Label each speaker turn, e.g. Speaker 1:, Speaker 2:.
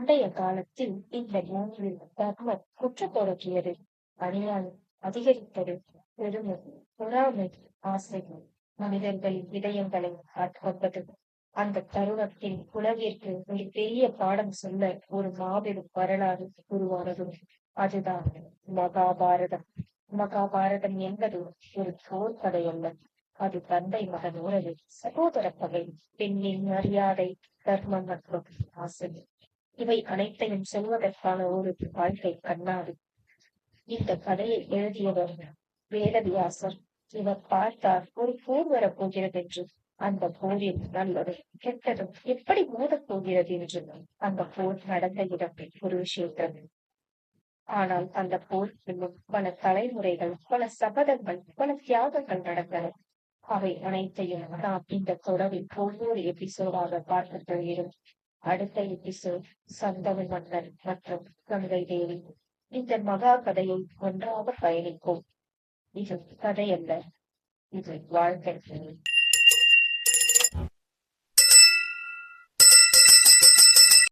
Speaker 1: பண்டைய காலத்தில் இந்த பூமியில் தர்மம் குற்றத் தொடங்கியது. அநியாயம் அதிகரித்தது. பெருமை, பொறாமை, ஆசை மனிதர்களின் இதயங்களை ஆட்கொண்டது. அந்த தருணத்தில் உலகிற்கு ஒரு பெரிய பாடம் சொல்ல ஒரு மாபெரும் வரலாறு உருவானது. அதுதான் மகாபாரதம். மகாபாரதம் என்பது ஒரு போர் கதை அல்ல. அது தந்தை மகன் உறவு, சகோதர பகை, பெண்ணின் மரியாதை, தர்மம் மற்றும் ஆசை. இவை அனைத்தையும் சொல்வதற்கான ஒரு வாழ்க்கை கண்ணாடி. இந்த கதையை எழுதியவர் வேதவியாசர். இவர் பார்த்தார் ஒரு போர் வரப்போகிறது என்று. அந்த போரில் நல்லது கெட்டதும் எப்படி மோதப் போகிறது என்று. அந்த போர் நடந்த இடம் ஒரு விஷயத்தில். ஆனால் அந்த போர் இன்னும் பல தலைமுறைகள், பல சபதங்கள், பல தியாகங்கள் நடந்தன. அவை அனைத்தையும் நாம் இந்த தொடரில் ஒவ்வொரு எபிசோடாக பார்க்கப் போகிறோம். அடுத்த எபிசோட் சந்தனு மன்னன் மற்றும் கங்கை தேவி. இந்த மகா கதையை ஒன்றாக பயணிப்போம். இது கதை அல்ல, இது வாழ்க்கை.